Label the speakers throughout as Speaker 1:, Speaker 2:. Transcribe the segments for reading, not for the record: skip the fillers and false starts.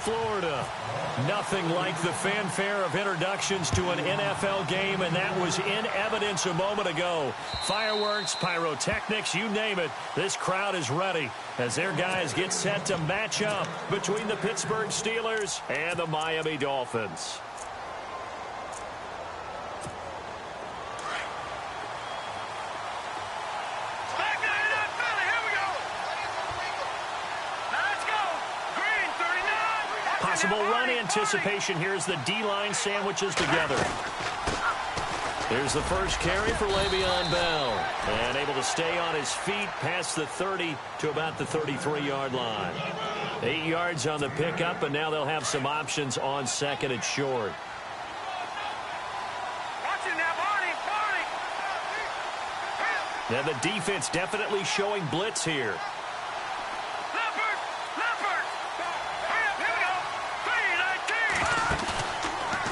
Speaker 1: Florida. Nothing like the fanfare of introductions to an NFL game, and that was in evidence a moment ago. Fireworks, pyrotechnics, you name it. This crowd is ready as their guys get set to match up between the Pittsburgh Steelers and the Miami Dolphins. Possible run anticipation. Here's the D-line sandwiches together. Here's the first carry for Le'Veon Bell. And able to stay on his feet past the 30 to about the 33-yard line. 8 yards on the pickup, and now they'll have some options on second and short. Now the defense definitely showing blitz here.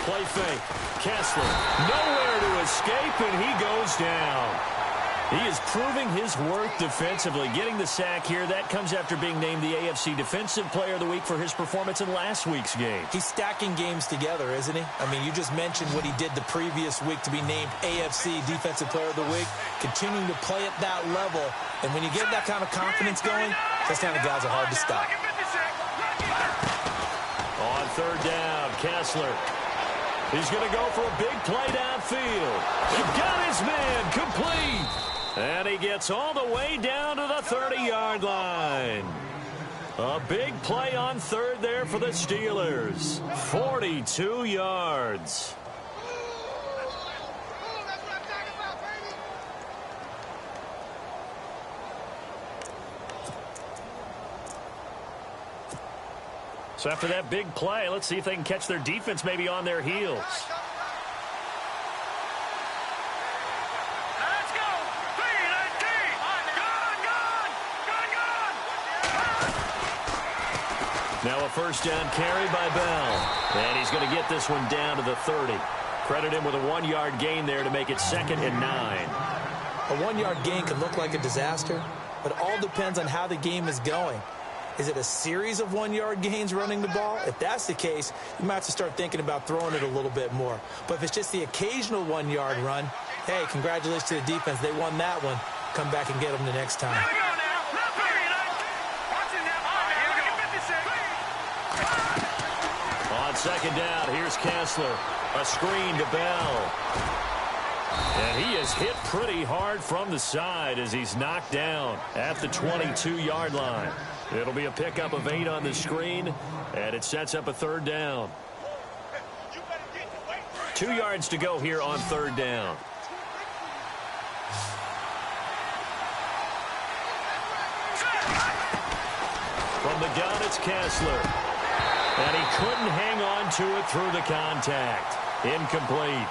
Speaker 1: Play fake. Kessler, nowhere to escape, and he goes down. He is proving his worth defensively, getting the sack here. That comes after being named the AFC Defensive Player of the Week for his performance in last week's game.
Speaker 2: He's stacking games together, isn't he? I mean, you just mentioned what he did the previous week to be named AFC Defensive Player of the Week, continuing to play at that level. And when you get that kind of confidence going, those kind of guys are hard to stop.
Speaker 1: On third down, Kessler. He's going to go for a big play downfield. He got his man complete. And he gets all the way down to the 30-yard line. A big play on third there for the Steelers. 42 yards. So after that big play, let's see if they can catch their defense maybe on their heels.
Speaker 3: Let's go!
Speaker 1: Now a first down carry by Bell. And he's going to get this one down to the 30. Credit him with a 1-yard gain there to make it 2nd and 9.
Speaker 2: A 1-yard gain can look like a disaster, but it all depends on how the game is going. Is it a series of 1-yard gains running the ball? If that's the case, you might have to start thinking about throwing it a little bit more. But if it's just the occasional 1-yard run, hey, congratulations to the defense. They won that one. Come back and get them the next time.
Speaker 1: On second down, here's Kessler. A screen to Bell. And he is hit pretty hard from the side as he's knocked down at the 22-yard line. It'll be a pickup of 8 on the screen, and it sets up a third down. 2 yards to go here on third down. From the gun, it's Kessler. And he couldn't hang on to it through the contact. Incomplete.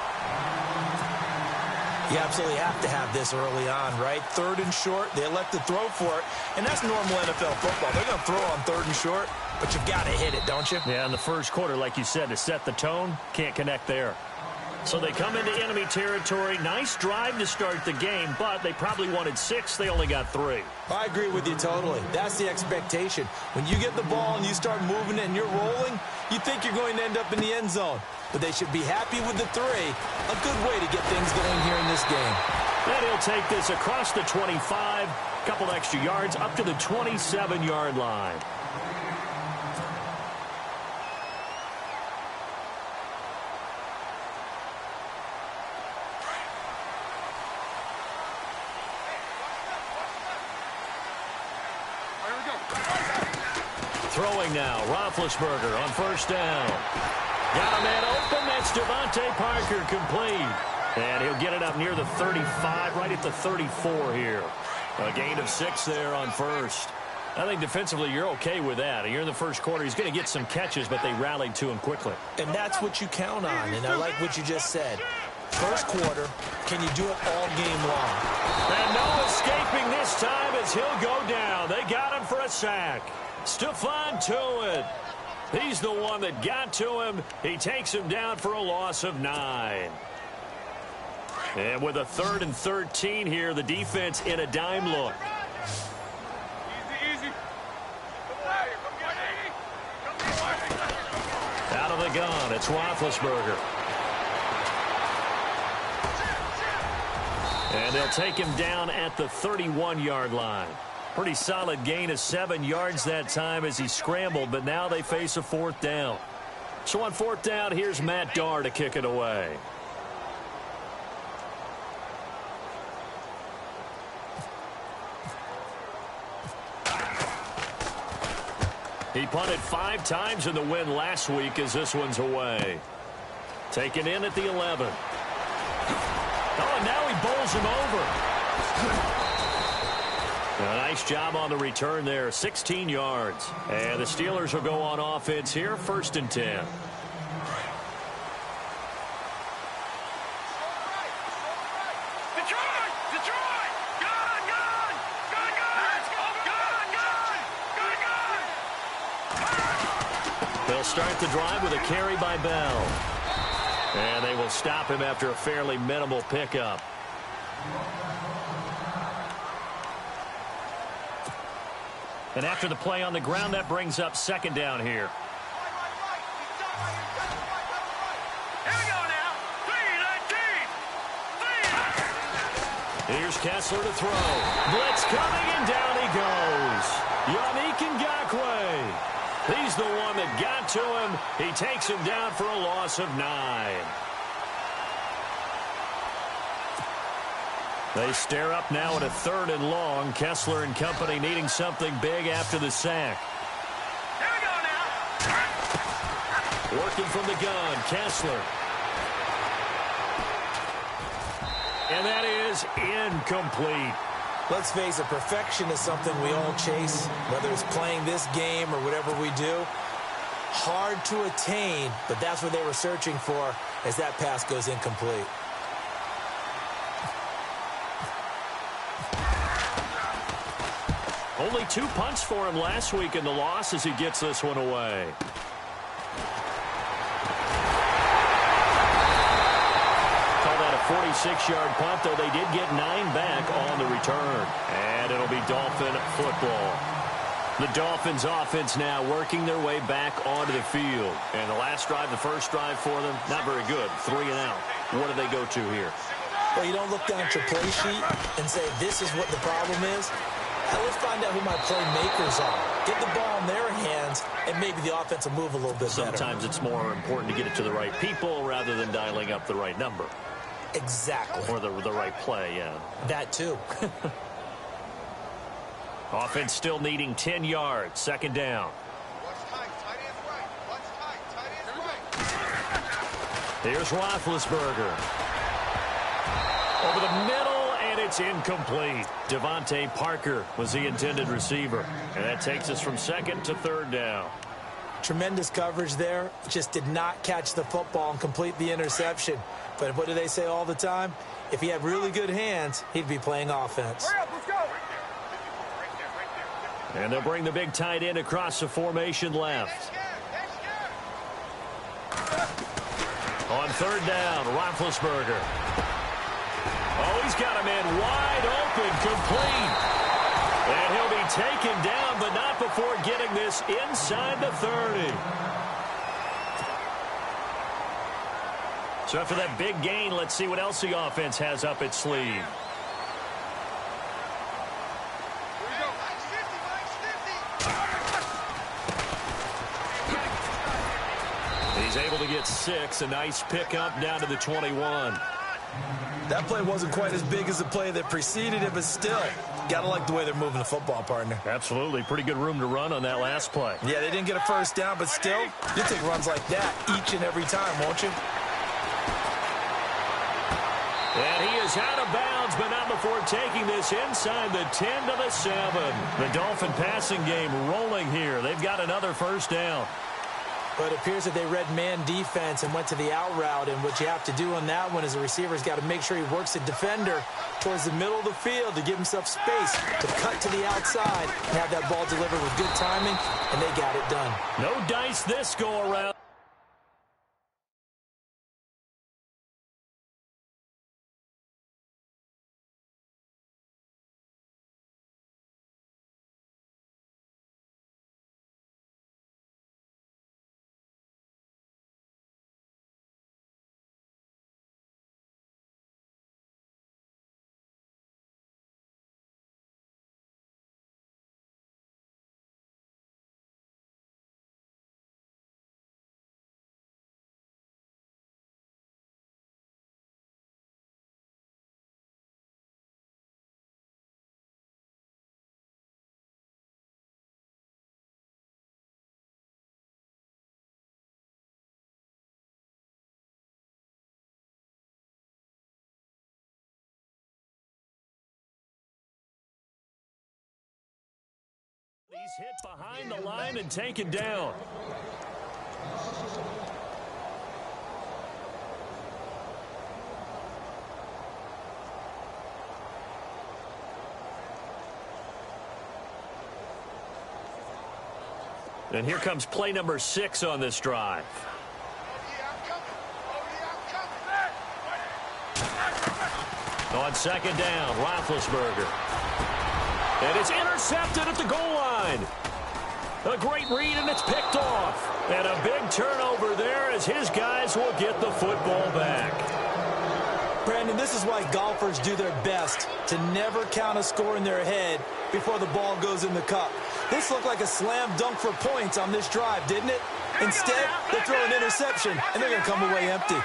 Speaker 2: You absolutely have to have this early on, right? Third and short, they elect to throw for it, and that's normal NFL football. They're going to throw on third and short, but you've got to hit it, don't you?
Speaker 1: Yeah, in the first quarter, like you said, to set the tone, can't connect there. So they come into enemy territory. Nice drive to start the game, but they probably wanted 6. They only got 3.
Speaker 2: I agree with you totally. That's the expectation. When you get the ball and you start moving it and you're rolling, you think you're going to end up in the end zone. But they should be happy with the 3. A good way to get things going here in this game.
Speaker 1: And he'll take this across the 25, a couple extra yards, up to the 27-yard line. Throwing now, Roethlisberger on first down. Got a man open, that's Devontae Parker complete. And he'll get it up near the 35, right at the 34 here. A gain of 6 there on first. I think defensively you're okay with that. You're in the first quarter. He's going to get some catches, but they rallied to him quickly.
Speaker 2: And that's what you count on, and I like what you just said. First quarter, can you do it all game long?
Speaker 1: And no escaping this time as he'll go down. They got him for a sack. Stephon Tuitt. He's the one that got to him. He takes him down for a loss of 9. And with a 3rd and 13 here, the defense in a dime look.
Speaker 3: Easy.
Speaker 1: of the gun. It's Roethlisberger. And they'll take him down at the 31-yard line. Pretty solid gain of 7 yards that time as he scrambled, but now they face a 4th down. So on 4th down, here's Matt Darr to kick it away. He punted 5 times in the win last week as this one's away. Taken in at the 11. Oh, and now he bowls him over. A nice job on the return there, 16 yards. And the Steelers will go on offense here, 1st and 10. They'll start the drive with a carry by Bell. And they will stop him after a fairly minimal pickup. And after the play on the ground, that brings up 2nd down here.
Speaker 3: Here we go now. 3-19.
Speaker 1: Here's Kessler to throw. Blitz coming, and down he goes. Yannick Ngakoue. He's the one that got to him. He takes him down for a loss of 9. They stare up now at a 3rd and long. Kessler and company needing something big after the sack.
Speaker 3: Here we go now.
Speaker 1: Working from the gun, Kessler. And that is incomplete.
Speaker 2: Let's face it, perfection is something we all chase, whether it's playing this game or whatever we do. Hard to attain, but that's what they were searching for as that pass goes incomplete.
Speaker 1: Only 2 punts for him last week in the loss as he gets this one away. Call that a 46-yard punt, though they did get 9 back on the return. And it'll be Dolphin football. The Dolphins offense now working their way back onto the field. And the last drive, the first drive for them, not very good. 3 and out. What do they go to here?
Speaker 2: Well, you don't look down at your play sheet and say, this is what the problem is. Now let's find out who my playmakers are. Get the ball in their hands, and maybe the offense will move a little bit better.
Speaker 1: Sometimes it's more important to get it to the right people rather than dialing up the right number.
Speaker 2: Exactly.
Speaker 1: Or the right play, yeah.
Speaker 2: That too.
Speaker 1: Offense still needing 10 yards. 2nd down. Here's Roethlisberger. Over the middle, and it's incomplete. Devontae Parker was the intended receiver. And that takes us from 2nd to 3rd down.
Speaker 2: Tremendous coverage there. Just did not catch the football and complete the interception. But what do they say all the time? If he had really good hands, he'd be playing offense.
Speaker 3: Hurry up, let's go.
Speaker 1: And they'll bring the big tight end across the formation left. On 3rd down, Roethlisberger. Oh, he's got a man wide open, complete. And he'll be taken down, but not before getting this inside the 30. So after that big gain, let's see what else the offense has up its sleeve. He's able to get 6. A nice pickup down to the 21.
Speaker 2: That play wasn't quite as big as the play that preceded it, but still, gotta like the way they're moving the football, partner.
Speaker 1: Absolutely. Pretty good room to run on that last play.
Speaker 2: Yeah, they didn't get a first down, but still, you take runs like that each and every time, won't you?
Speaker 1: And he is out of bounds, but not before taking this inside the 10 to the 7. The Dolphin passing game rolling here. They've got another first down.
Speaker 2: But it appears that they read man defense and went to the out route, and what you have to do on that one is the receiver's got to make sure he works the defender towards the middle of the field to give himself space to cut to the outside and have that ball delivered with good timing, and they got it done.
Speaker 1: No dice this go around. He's hit behind the line and taken down. And here comes play number 6 on this drive. On second down, Roethlisberger. And it's intercepted at the goal line. A great read, and it's picked off. And a big turnover there as his guys will get the football back.
Speaker 2: Brandon, this is why golfers do their best to never count a score in their head before the ball goes in the cup. This looked like a slam dunk for points on this drive, didn't it? Instead, they throw an interception, and they're going to come away empty.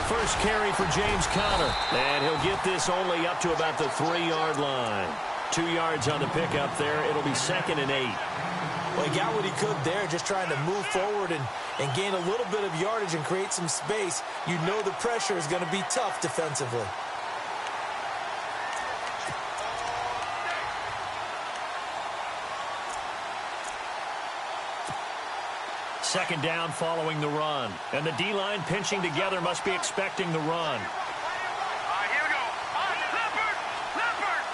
Speaker 1: First carry for James Conner, and he'll get this only up to about the 3-yard line. 2 yards on the pickup there. It'll be 2nd and 8.
Speaker 2: Well, he got what he could there, just trying to move forward and gain a little bit of yardage and create some space. You know the pressure is going to be tough defensively.
Speaker 1: Second down following the run. And the D-line pinching together must be expecting the run.
Speaker 3: Here we go. Leopard.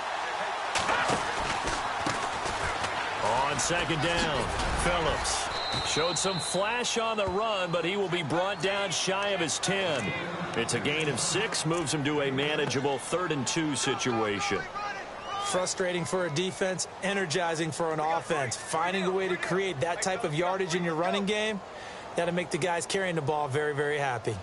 Speaker 1: On second down, Phillips showed some flash on the run, but he will be brought down shy of his 10. It's a gain of 6, moves him to a manageable 3rd and 2 situation.
Speaker 2: Frustrating for a defense, energizing for an offense. Finding a way to create that type of yardage in your running game, that'll make the guys carrying the ball very, very happy.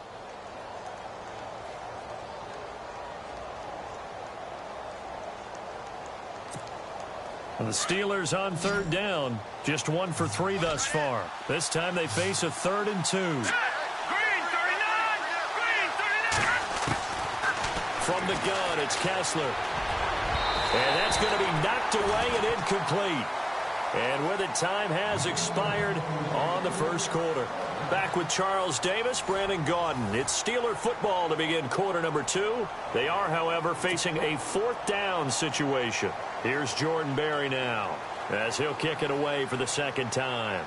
Speaker 1: And the Steelers on 3rd down, just 1 for 3 thus far. This time they face a 3rd and 2.
Speaker 3: Green 39. Green 39.
Speaker 1: From the gun, it's Kessler. And that's going to be knocked away and incomplete. And with it, time has expired on the first quarter. Back with Charles Davis, Brandon Gaudin. It's Steeler football to begin quarter number 2. They are, however, facing a 4th down situation. Here's Jordan Berry now as he'll kick it away for the 2nd time.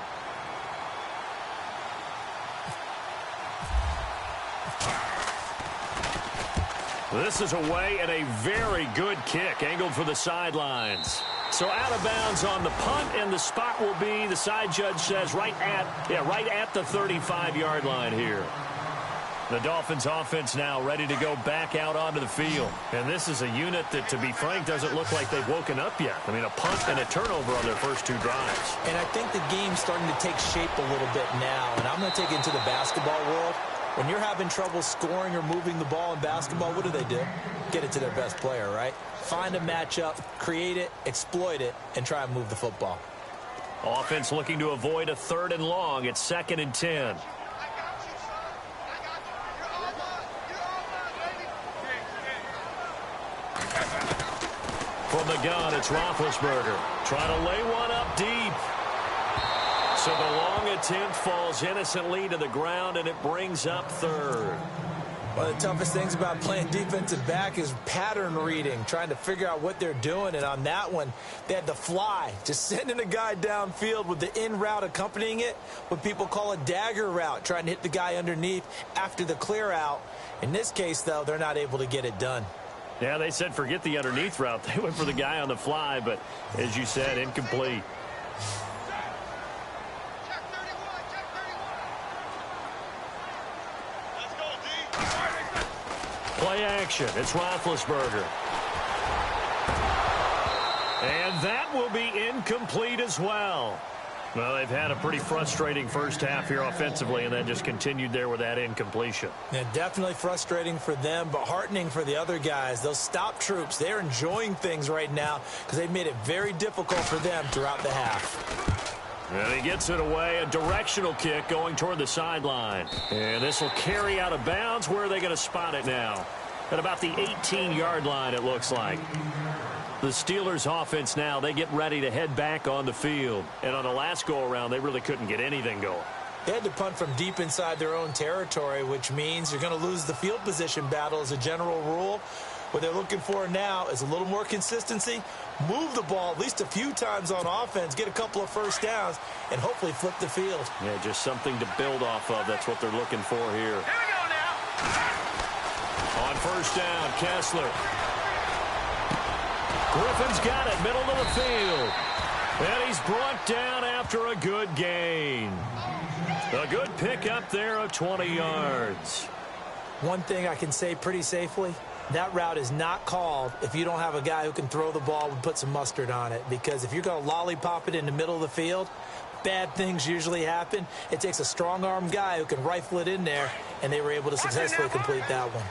Speaker 1: This is away and a very good kick angled for the sidelines. So out of bounds on the punt, and the spot will be, the side judge says, right at the 35-yard line here. The Dolphins offense now ready to go back out onto the field. And this is a unit that, to be frank, doesn't look like they've woken up yet. I mean, a punt and a turnover on their first 2 drives.
Speaker 2: And I think the game's starting to take shape a little bit now. And I'm going to take it into the basketball world. When you're having trouble scoring or moving the ball in basketball, what do? Get it to their best player, right? Find a matchup, create it, exploit it, and try and move the football.
Speaker 1: Offense looking to avoid a 3rd and long. It's 2nd and 10. From the gun, it's Roethlisberger. Trying to lay one up deep. So the long attempt falls innocently to the ground, and it brings up 3rd.
Speaker 2: One of the toughest things about playing defensive back is pattern reading, trying to figure out what they're doing. And on that one, they had to fly, just sending a guy downfield with the in route accompanying it, what people call a dagger route, trying to hit the guy underneath after the clear out. In this case, though, they're not able to get it done.
Speaker 1: Yeah, they said forget the underneath route. They went for the guy on the fly, but as you said, incomplete. Play action. It's Roethlisberger. And that will be incomplete as well. Well, they've had a pretty frustrating first half here offensively, and then just continued there with that incompletion.
Speaker 2: Yeah, definitely frustrating for them, but heartening for the other guys. Those stop troops, they're enjoying things right now because they've made it very difficult for them throughout the half.
Speaker 1: And he gets it away, a directional kick going toward the sideline. And this will carry out of bounds. Where are they going to spot it now? At about the 18-yard line, it looks like. The Steelers offense now, they get ready to head back on the field. And on the last go-around, they really couldn't get anything going.
Speaker 2: They had to punt from deep inside their own territory, which means you're going to lose the field position battle as a general rule. What they're looking for now is a little more consistency, move the ball at least a few times on offense, get a couple of first downs, and hopefully flip the field.
Speaker 1: Yeah, just something to build off of. That's what they're looking for here.
Speaker 3: Here we go now.
Speaker 1: On first down, Kessler. Griffin's got it, middle of the field. And he's brought down after a good gain. A good pickup there of 20 yards.
Speaker 2: One thing I can say pretty safely, that route is not called if you don't have a guy who can throw the ball and put some mustard on it. Because if you're going to lollipop it in the middle of the field, bad things usually happen. It takes a strong-arm guy who can rifle it in there, and they were able to successfully complete that one.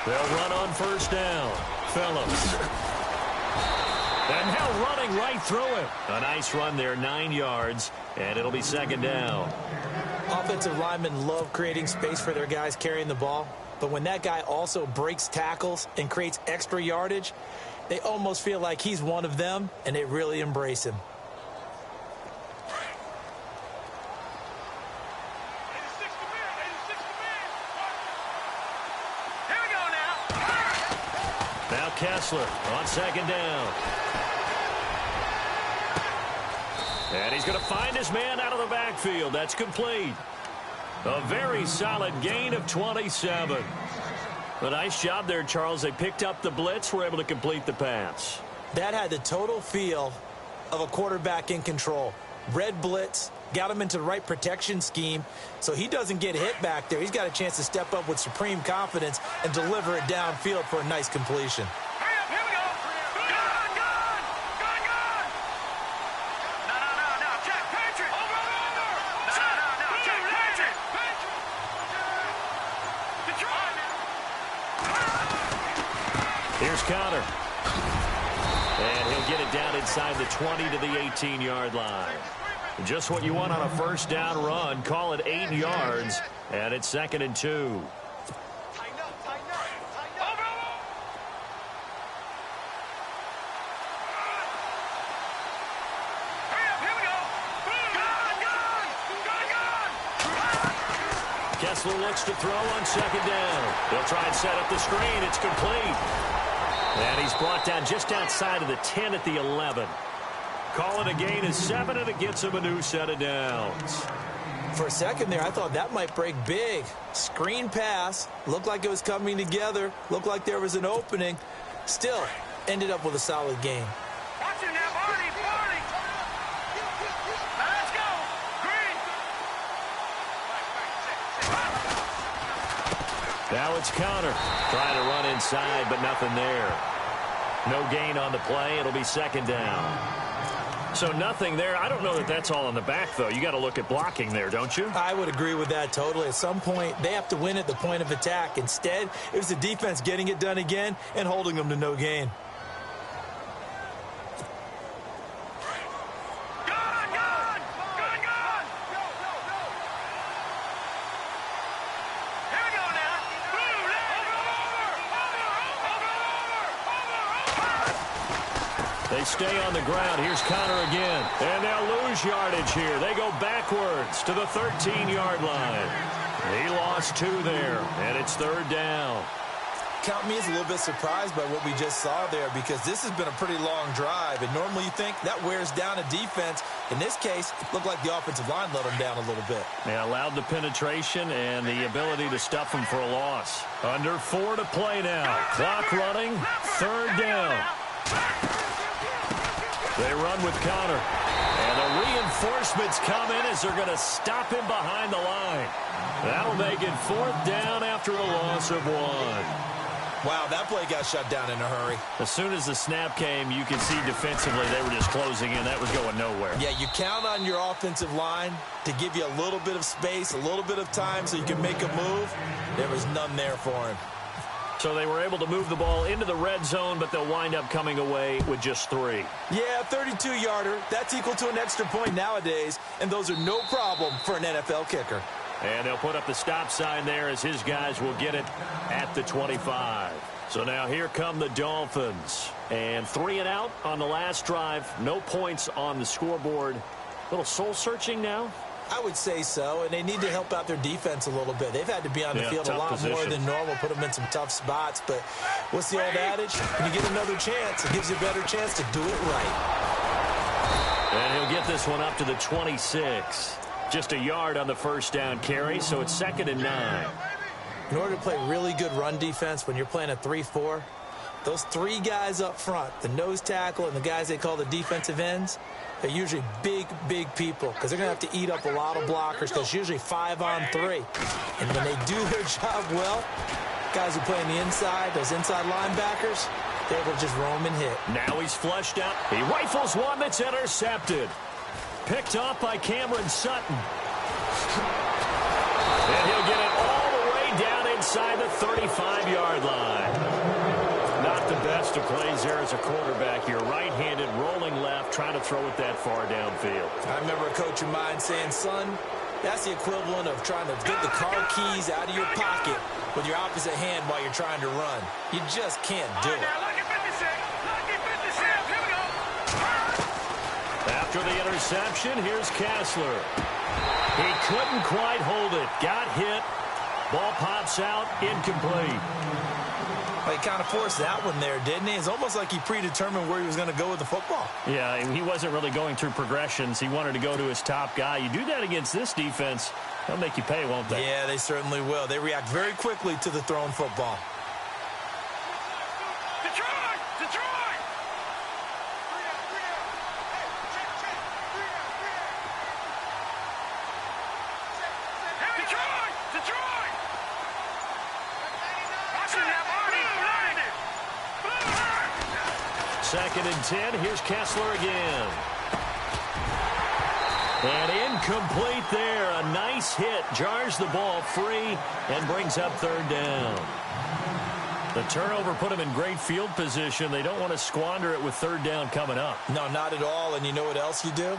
Speaker 1: They'll run on first down. Phillips. And now running right through it. A nice run there, 9 yards, and it'll be second down.
Speaker 2: Offensive linemen love creating space for their guys carrying the ball, but when that guy also breaks tackles and creates extra yardage, they almost feel like he's one of them, and they really embrace him.
Speaker 1: Now Kessler on second down. And he's going to find his man out of the backfield. That's complete. A very solid gain of 27. A nice job there, Charles. They picked up the blitz, were able to complete the pass.
Speaker 2: That had the total feel of a quarterback in control. Red blitz, got him into the right protection scheme, so he doesn't get hit back there. He's got a chance to step up with supreme confidence and deliver it downfield for a nice completion.
Speaker 3: Hurry up, here we go. Gun. No, check, Patriot. Over. No, check, Patriot. Detroit.
Speaker 1: Here's Connor. And he'll get it down inside the 20 to the 18-yard line. Just what you want on a first down run. Call it 8 yards, and it's 2nd and 2.
Speaker 3: Tighten up. Over. Hurry up, here we go. Gun.
Speaker 1: Kessler looks to throw on second down. He'll try and set up the screen. It's complete. And he's brought down just outside of the 10 at the 11. Call it a gain of 7, and it gets him a new set of downs.
Speaker 2: For a second there, I thought that might break big. Screen pass, looked like it was coming together, looked like there was an opening. Still, ended up with a solid gain.
Speaker 3: Watch it now, Barney. Now let's go. Green.
Speaker 1: Now it's Connor. Trying to run inside, but nothing there. No gain on the play. It'll be second down. So nothing there. I don't know that that's all in the back, though. You got to look at blocking there, don't you?
Speaker 2: I would agree with that totally. At some point, they have to win at the point of attack. Instead, it was the defense getting it done again and holding them to no gain.
Speaker 1: They stay on the ground. Here's Connor again. And they'll lose yardage here. They go backwards to the 13-yard line. He lost 2 there, and it's third down.
Speaker 2: Count me as a little bit surprised by what we just saw there, because this has been a pretty long drive, and normally you think that wears down a defense. In this case, it looked like the offensive line let them down a little bit.
Speaker 1: They allowed the penetration and the ability to stuff them for a loss. Under 4 to play now. Clock running, third down. They run with Connor. And the reinforcements come in as they're going to stop him behind the line. That'll make it fourth down after a loss of 1.
Speaker 2: Wow, that play got shut down in a hurry.
Speaker 1: As soon as the snap came, you can see defensively they were just closing in. That was going nowhere.
Speaker 2: Yeah, you count on your offensive line to give you a little bit of space, a little bit of time so you can make a move. There was none there for him.
Speaker 1: So they were able to move the ball into the red zone, but they'll wind up coming away with just 3.
Speaker 2: Yeah, 32-yarder. That's equal to an extra point nowadays, and those are no problem for an NFL kicker.
Speaker 1: And they'll put up the stop sign there as his guys will get it at the 25. So now here come the Dolphins. And 3 and out on the last drive. No points on the scoreboard. little soul-searching now?
Speaker 2: I would say so, and they need to help out their defense a little bit. They've had to be on the field a lot more than normal, put them in some tough spots. But what's the old adage? When you get another chance, it gives you a better chance to do it right.
Speaker 1: And he'll get this one up to the 26. Just a yard on the first down carry, so it's 2nd and 9.
Speaker 2: In order to play really good run defense when you're playing a 3-4, those three guys up front, the nose tackle and the guys they call the defensive ends, they're usually big, big people because they're going to have to eat up a lot of blockers because it's usually 5-on-3. And when they do their job well, guys who play on the inside, those inside linebackers, they're able to just roam and hit.
Speaker 1: Now he's flushed out. He rifles one that's intercepted. Picked off by Cameron Sutton. And he'll get it all the way down inside the 35-yard line. Not the best of plays there as a quarterback. You're right-handed, rolling left, trying to throw it that far downfield.
Speaker 2: I remember a coach of mine saying, son, that's the equivalent of trying to get the car keys out of your pocket with your opposite hand while you're trying to run. You just can't do it.
Speaker 1: After the interception, here's Kessler. He couldn't quite hold it. Got hit. Ball pops out, incomplete.
Speaker 2: Well, he kind of forced that one there, didn't he? It's almost like he predetermined where he was going to go with the football.
Speaker 1: Yeah, he wasn't really going through progressions. He wanted to go to his top guy. You do that against this defense, they'll make you pay, won't they?
Speaker 2: Yeah, they certainly will. They react very quickly to the thrown football.
Speaker 3: Detroit! Detroit! Detroit! Detroit!
Speaker 1: Second and 10. Here's Kessler again. And incomplete there. A nice hit. Jars the ball free and brings up 3rd down. The turnover put him in great field position. They don't want to squander it with 3rd down coming up.
Speaker 2: No, not at all. And you know what else you do?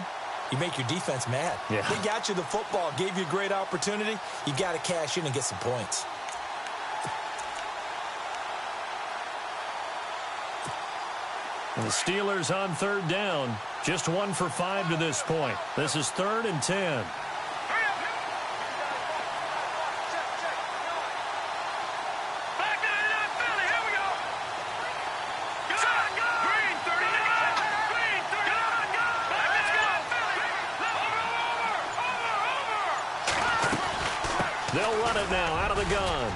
Speaker 2: You make your defense mad.
Speaker 1: Yeah.
Speaker 2: They got you the football, gave you a great opportunity. You got to cash in and get some points.
Speaker 1: And the Steelers on 3rd down. Just 1 for 5 to this point. This is 3rd and 10. They'll run it now out of the gun.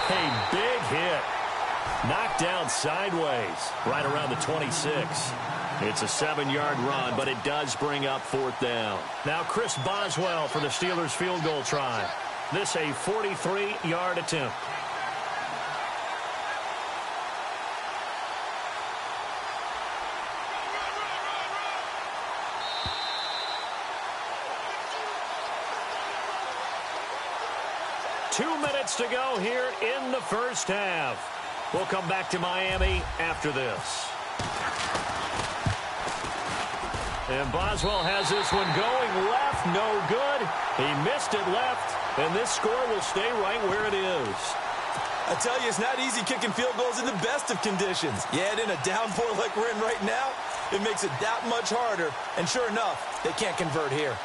Speaker 1: A big hit. Knocked down sideways right around the 26. It's a 7-yard run, but it does bring up 4th down. Now Chris Boswell for the Steelers field goal try. This a 43-yard attempt. Two minutes to go here in the first half. We'll come back to Miami after this. And Boswell has this one going left, no good. He missed it left, and this score will stay right where it is.
Speaker 2: I tell you, it's not easy kicking field goals in the best of conditions. Yet in a downpour like we're in right now, it makes it that much harder. And sure enough, they can't convert here.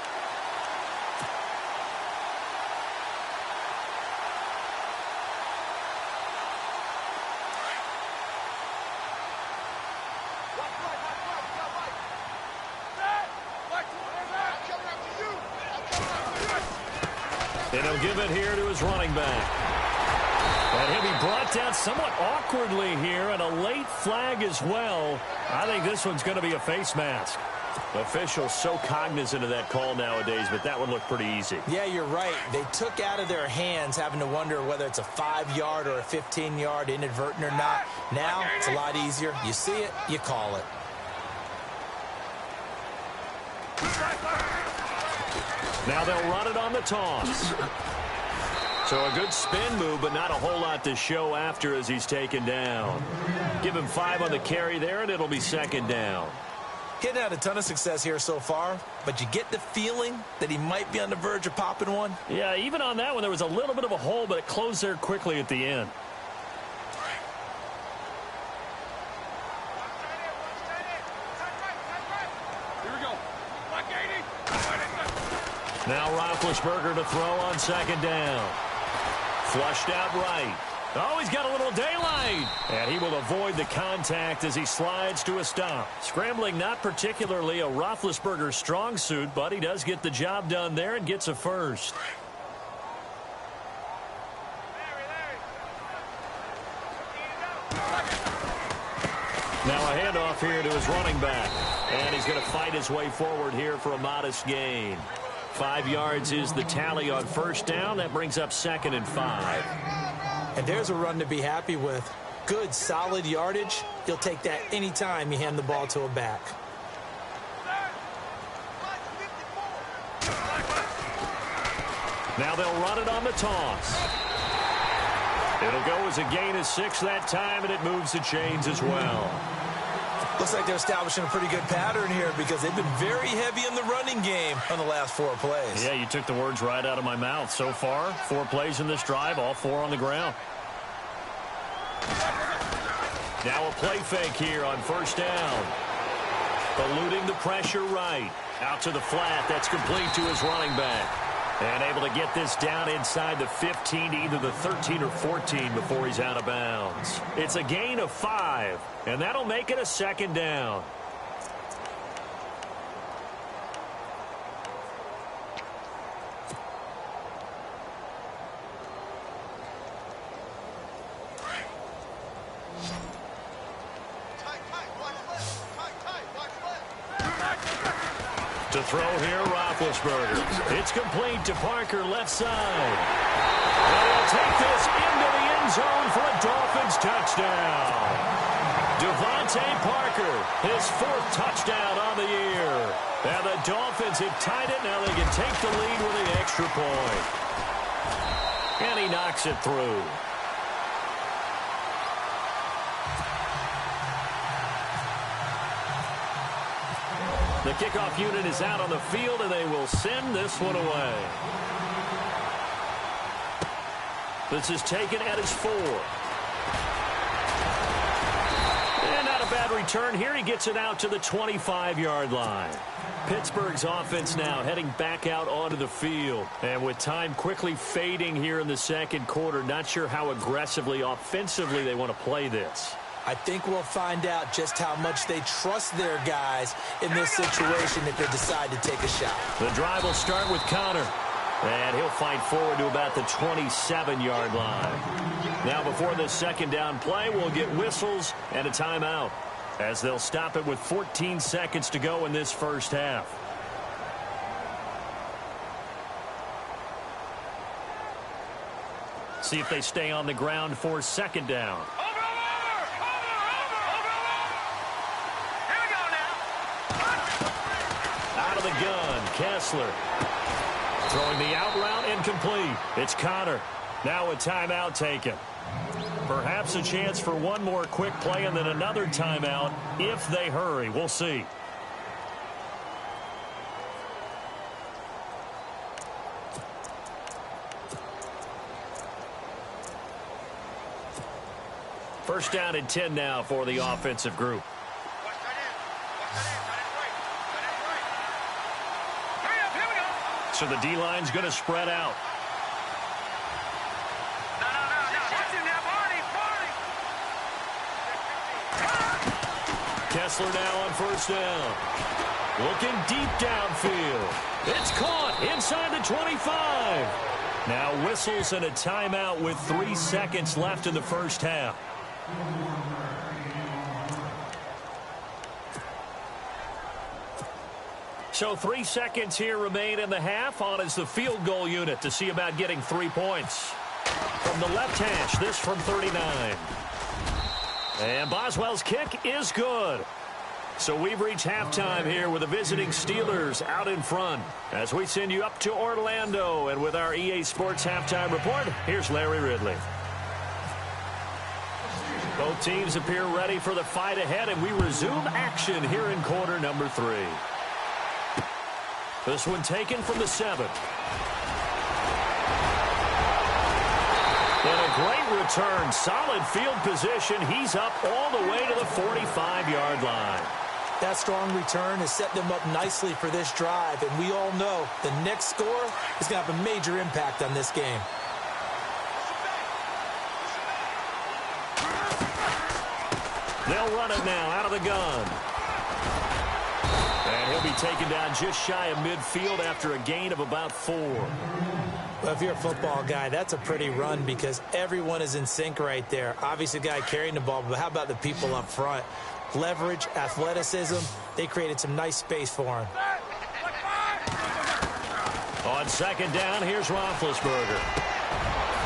Speaker 1: And he'll give it here to his running back. And he'll be brought down somewhat awkwardly here, and a late flag as well. I think this one's going to be a face mask. Officials so cognizant of that call nowadays, but that one looked pretty easy.
Speaker 2: Yeah, you're right. They took out of their hands having to wonder whether it's a 5-yard or a 15-yard inadvertent or not. Now, it's a lot easier. You see it, you call it.
Speaker 1: Now they'll run it on the toss. So a good spin move, but not a whole lot to show after as he's taken down. Give him 5 on the carry there, and it'll be 2nd down.
Speaker 2: He hadn't had a ton of success here so far, but you get the feeling that he might be on the verge of popping one.
Speaker 1: Yeah, even on that one, there was a little bit of a hole, but it closed there quickly at the end.
Speaker 3: Here we go. Lock
Speaker 1: Now Roethlisberger to throw on second down. Flushed out right. Oh, he's got a little daylight. And he will avoid the contact as he slides to a stop. Scrambling not particularly a Roethlisberger strong suit, but he does get the job done there and gets a first. Now a handoff here to his running back. And he's going to fight his way forward here for a modest gain. 5 yards is the tally on first down. That brings up 2nd and 5.
Speaker 2: And there's a run to be happy with. Good, solid yardage. He'll take that anytime you hand the ball to a back.
Speaker 1: Now they'll run it on the toss. It'll go as a gain of 6 that time, and it moves the chains as well.
Speaker 2: Looks like they're establishing a pretty good pattern here because they've been very heavy in the running game on the last 4 plays.
Speaker 1: Yeah, you took the words right out of my mouth. So far, 4 plays in this drive, all 4 on the ground. Now a play fake here on first down. Eluding the pressure right. Out to the flat. That's complete to his running back. And able to get this down inside the 15 to either the 13 or 14 before he's out of bounds. It's a gain of 5, and that'll make it a 2nd down. To throw here, Roethlisberger. It's complete to Parker, left side. And he'll take this into the end zone for a Dolphins touchdown. Devontae Parker, his 4th touchdown on the year. And the Dolphins have tied it. Now they can take the lead with an extra point. And he knocks it through. The kickoff unit is out on the field, and they will send this one away. This is taken at his 4. And not a bad return here. He gets it out to the 25-yard line. Pittsburgh's offense now heading back out onto the field. And with time quickly fading here in the second quarter, not sure how aggressively, offensively they want to play this.
Speaker 2: I think we'll find out just how much they trust their guys in this situation if they decide to take a shot.
Speaker 1: The drive will start with Connor. And he'll fight forward to about the 27-yard line. Now before this 2nd down play, we'll get whistles and a timeout, as they'll stop it with 14 seconds to go in this first half. See if they stay on the ground for 2nd down. Out of the gun, Kessler. Throwing the out route incomplete. It's Connor. Now a timeout taken. Perhaps a chance for one more quick play and then another timeout if they hurry. We'll see. First down and 10 now for the offensive group. So the D-line's going to spread out. Kessler now on first down. Looking deep downfield. It's caught inside the 25. Now whistles and a timeout with 3 seconds left in the first half. So 3 seconds here remain in the half. On is the field goal unit to see about getting 3 points. From the left hash, this from 39. And Boswell's kick is good. So we've reached halftime here with the visiting Steelers out in front. As we send you up to Orlando, and with our EA Sports halftime report, here's Larry Ridley. Both teams appear ready for the fight ahead, and we resume action here in quarter number 3. This one taken from the 7. And a great return. Solid field position. He's up all the way to the 45-yard line.
Speaker 2: That strong return has set them up nicely for this drive, and we all know the next score is going to have a major impact on this game.
Speaker 1: They'll run it now out of the gun. And he'll be taken down just shy of midfield after a gain of about 4.
Speaker 2: Well, if you're a football guy, that's a pretty run because everyone is in sync right there. Obviously, the guy carrying the ball, but how about the people up front? Leverage, athleticism, they created some nice space for him.
Speaker 1: On second down, here's Roethlisberger.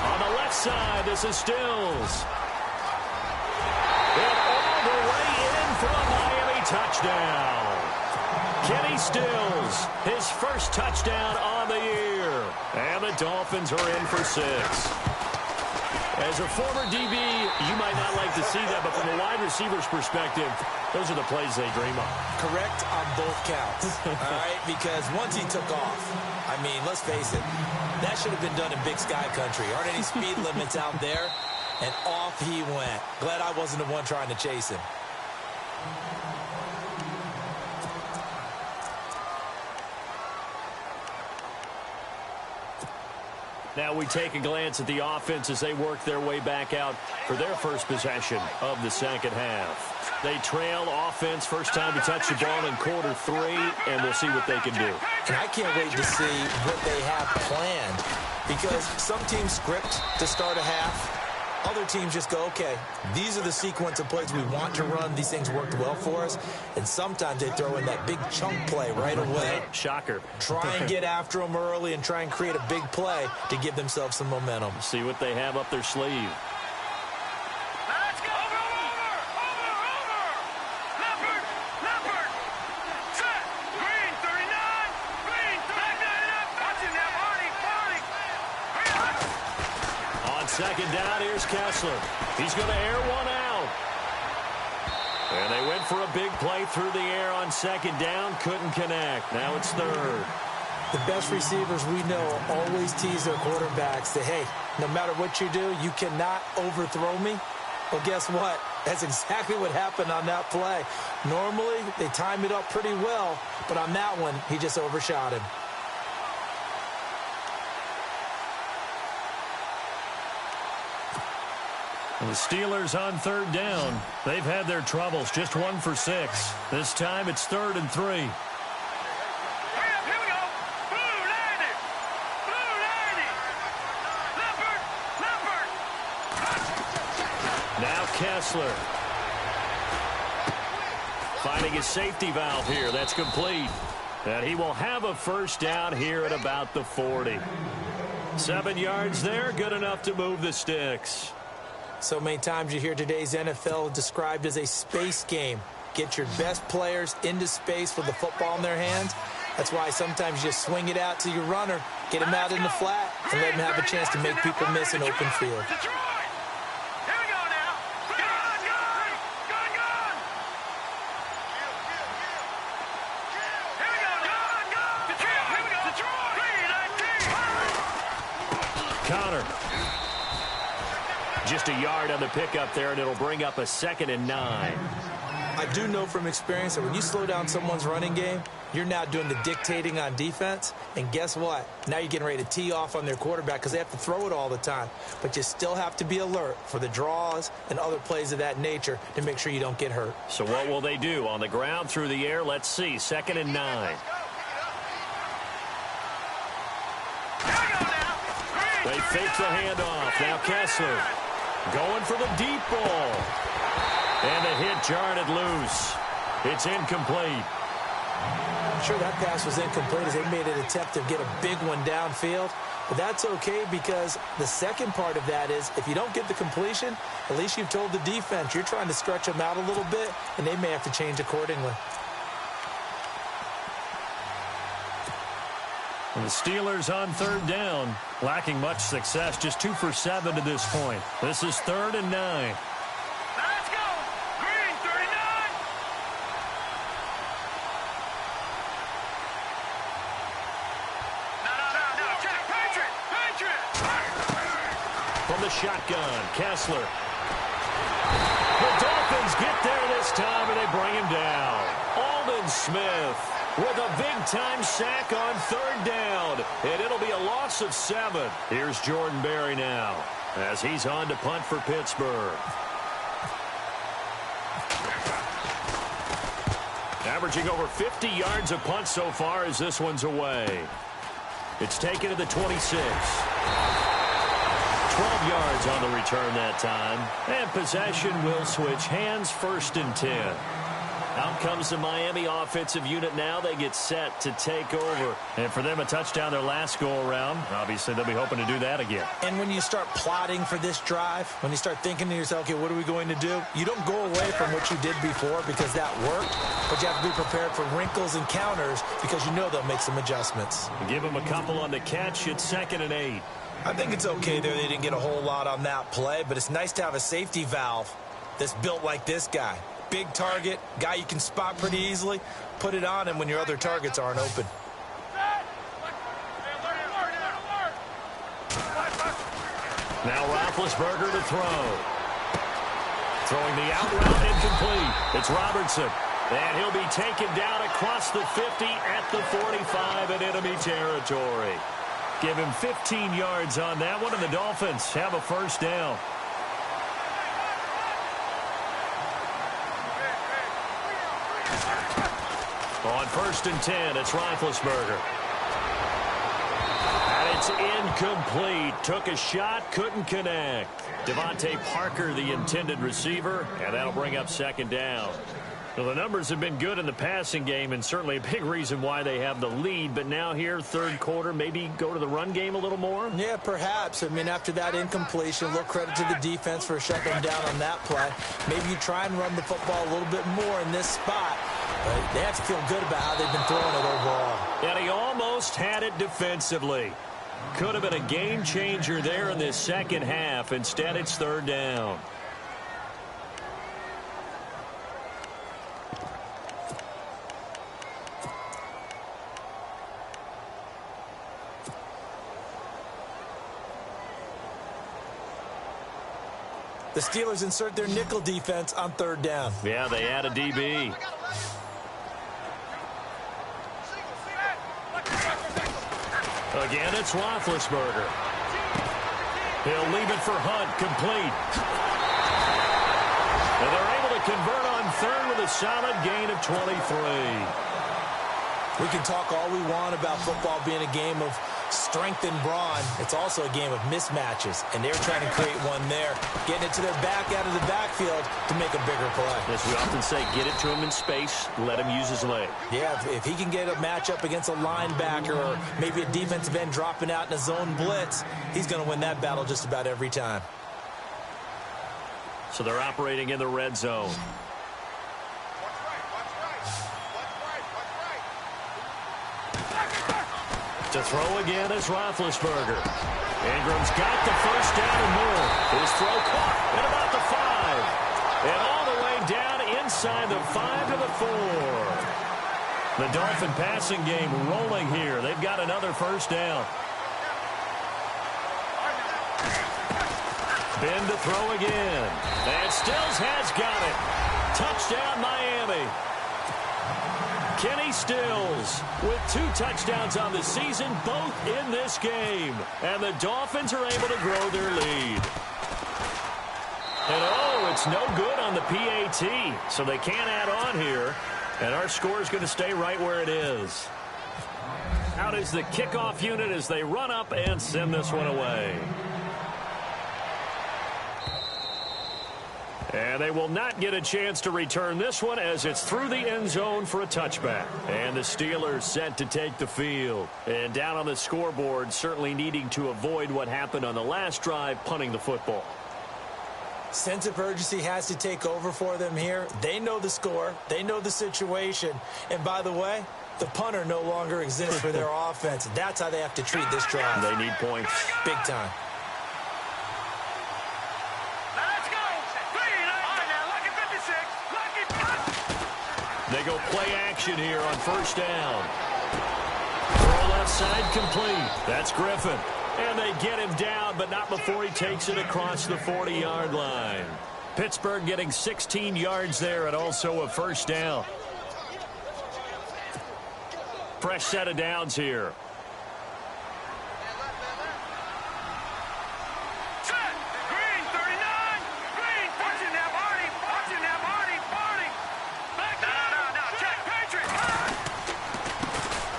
Speaker 1: On the left side, this is Stills. And all the way in for a Miami touchdown. Kenny Stills, his first touchdown on the year. And the Dolphins are in for 6. As a former DB, you might not like to see that, but from a wide receiver's perspective, those are the plays they dream of.
Speaker 2: Correct on both counts, all right? Because once he took off, I mean, let's face it, that should have been done in Big Sky Country. Aren't any speed limits out there? And off he went. Glad I wasn't the one trying to chase him.
Speaker 1: Now we take a glance at the offense as they work their way back out for their first possession of the second half. They trail offense first time to touch the ball in quarter 3, and we'll see what they can do.
Speaker 2: And I can't wait to see what they have planned because some teams script to start a half. Other teams just go, okay, these are the sequence of plays we want to run. These things worked well for us. And sometimes they throw in that big chunk play right away.
Speaker 1: Shocker.
Speaker 2: Try and get after them early and try and create a big play to give themselves some momentum.
Speaker 1: See what they have up their sleeve.
Speaker 3: Let's go. Over. Leopard. Set. Green 39. Green 39. Watching that party.
Speaker 1: On second down, here's Kessler. He's going to air one out. And they went for a big play through the air on second down. Couldn't connect. Now it's third.
Speaker 2: The best receivers we know always tease their quarterbacks that, hey, no matter what you do, you cannot overthrow me. Well, guess what? That's exactly what happened on that play. Normally, they time it up pretty well, but on that one, he just overshot him.
Speaker 1: The Steelers on third down. They've had their troubles, just 1 for 6. This time it's 3rd and 3.
Speaker 3: Here we go. Blue landed. Leopard.
Speaker 1: Now Kessler. Finding his safety valve here. That's complete. And he will have a first down here at about the 40. 7 yards there, good enough to move the sticks.
Speaker 2: So many times you hear today's NFL described as a space game. Get your best players into space with the football in their hands. That's why sometimes you just swing it out to your runner, get him out in the flat, and let him have a chance to make people miss an open field.
Speaker 3: Detroit. Here we go now. Gun. Here we go. Gun. Here we go. Detroit.
Speaker 1: Connor. Just a yard on the pickup there, and it'll bring up a 2nd and 9.
Speaker 2: I do know from experience that when you slow down someone's running game, you're now doing the dictating on defense. And guess what? Now you're getting ready to tee off on their quarterback because they have to throw it all the time. But you still have to be alert for the draws and other plays of that nature to make sure you don't get hurt.
Speaker 1: So what will they do? On the ground, through the air, let's see. 2nd and 9. They fake the handoff. Now Kessler going for the deep ball. And the hit jarred it loose. It's incomplete.
Speaker 2: I'm sure that pass was incomplete as they made an attempt to get a big one downfield. But that's okay because the second part of that is if you don't get the completion, at least you've told the defense you're trying to stretch them out a little bit, and they may have to change accordingly.
Speaker 1: And the Steelers on third down, lacking much success, just 2 for 7 to this point. This is 3rd and 9.
Speaker 3: Let's go. Green 39. No. Check. Patriot.
Speaker 1: From the shotgun, Kessler. The Dolphins get there this time, and they bring him down. Aldon Smith with a big-time sack on third down, and it'll be a loss of 7. Here's Jordan Berry now as he's on to punt for Pittsburgh. Averaging over 50 yards a punt so far as this one's away. It's taken to the 26. 12 yards on the return that time. And possession will switch hands, 1st and 10. Out comes the Miami offensive unit now. They get set to take over. And for them, a touchdown their last go-around. Obviously, they'll be hoping to do that again.
Speaker 2: And when you start plotting for this drive, when you start thinking to yourself, okay, what are we going to do? You don't go away from what you did before because that worked, but you have to be prepared for wrinkles and counters because you know they'll make some adjustments.
Speaker 1: Give them a couple on the catch. It's 2nd and 8.
Speaker 2: I think it's okay there. They didn't get a whole lot on that play, but it's nice to have a safety valve that's built like this guy. Big target, guy you can spot pretty easily. Put it on him when your other targets aren't open.
Speaker 1: Now Roethlisberger to throw. Throwing the out route incomplete. It's Robertson. And he'll be taken down across the 50 at the 45 in enemy territory. Give him 15 yards on that one, and the Dolphins have a 1st down. On 1st and 10, it's Roethlisberger. And it's incomplete. Took a shot, couldn't connect. Devontae Parker, the intended receiver, and that'll bring up 2nd down. Well, the numbers have been good in the passing game, and certainly a big reason why they have the lead. But now here, 3rd quarter, maybe go to the run game a little more?
Speaker 2: Yeah, perhaps. I mean, after that incompletion, a little credit to the defense for shutting them down on that play. Maybe you try and run the football a little bit more in this spot. But they have to feel good about how they've been throwing it overall.
Speaker 1: And he almost had it defensively. Could have been a game changer there in this 2nd half. Instead, it's 3rd down.
Speaker 2: The Steelers insert their nickel defense on 3rd down.
Speaker 1: Yeah, they add a DB. Again, it's Roethlisberger. He'll leave it for Hunt, complete. And they're able to convert on 3rd with a solid gain of 23.
Speaker 2: We can talk all we want about football being a game of strength and brawn. It's also a game of mismatches, and they're trying to create one there, getting it to their back out of the backfield to make a bigger play.
Speaker 1: As we often say, get it to him in space, let him use his leg.
Speaker 2: Yeah, if he can get a matchup against a linebacker or maybe a defensive end dropping out in a zone blitz, he's going to win that battle just about every time.
Speaker 1: So they're operating in the red zone. To throw again is Roethlisberger. Ingram's got the 1st down and more. His throw caught at about the 5. And all the way down inside the 5 to the 4. The Dolphin passing game rolling here. They've got another 1st down. Ben to throw again. And Stills has got it. Touchdown, Miami. Kenny Stills with 2 touchdowns on the season, both in this game. And the Dolphins are able to grow their lead. And oh, it's no good on the PAT, so they can't add on here. And our score is going to stay right where it is. Out is the kickoff unit as they run up and send this one away. And they will not get a chance to return this one as it's through the end zone for a touchback. And the Steelers set to take the field. And down on the scoreboard, certainly needing to avoid what happened on the last drive, punting the football.
Speaker 2: Sense of urgency has to take over for them here. They know the score. They know the situation. And by the way, the punter no longer exists for their offense. That's how they have to treat this drive.
Speaker 1: They need points.
Speaker 2: Big time.
Speaker 1: They go play action here on 1st down. Throw left side complete. That's Griffin. And they get him down, but not before he takes it across the 40-yard line. Pittsburgh getting 16 yards there and also a 1st down. Fresh set of downs here.
Speaker 3: Set. Green, 39. Green, watching that Marty. Watching that Marty. Marty. Back down. No. Check. Patriot.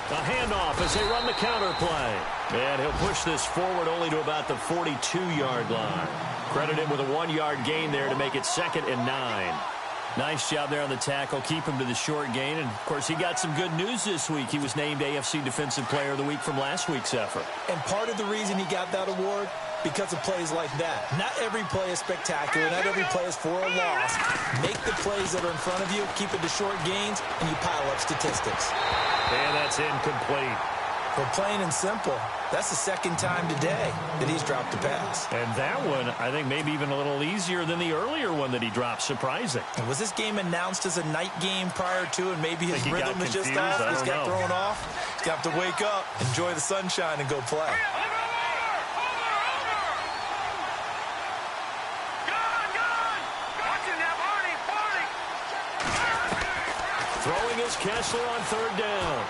Speaker 1: A handoff as they run the counter play. And he'll push this forward only to about the 42-yard line. Credited with a 1-yard gain there to make it 2nd and 9. Nice job there on the tackle. Keep him to the short gain. And, of course, he got some good news this week. He was named AFC Defensive Player of the Week from last week's effort.
Speaker 2: And part of the reason he got that award, because of plays like that. Not every play is spectacular. Not every play is for a loss. Make the plays that are in front of you, keep it to short gains, and you pile up statistics.
Speaker 1: And that's incomplete.
Speaker 2: Well, plain and simple, that's the 2nd time today that he's dropped a pass.
Speaker 1: And that one, I think, maybe even a little easier than the earlier one that he dropped. Surprising.
Speaker 2: And was this game announced as a night game prior to, and maybe his rhythm is just off? He's got thrown off. He's got to wake up, enjoy the sunshine, and go play.
Speaker 1: Throwing is Kessler on 3rd down.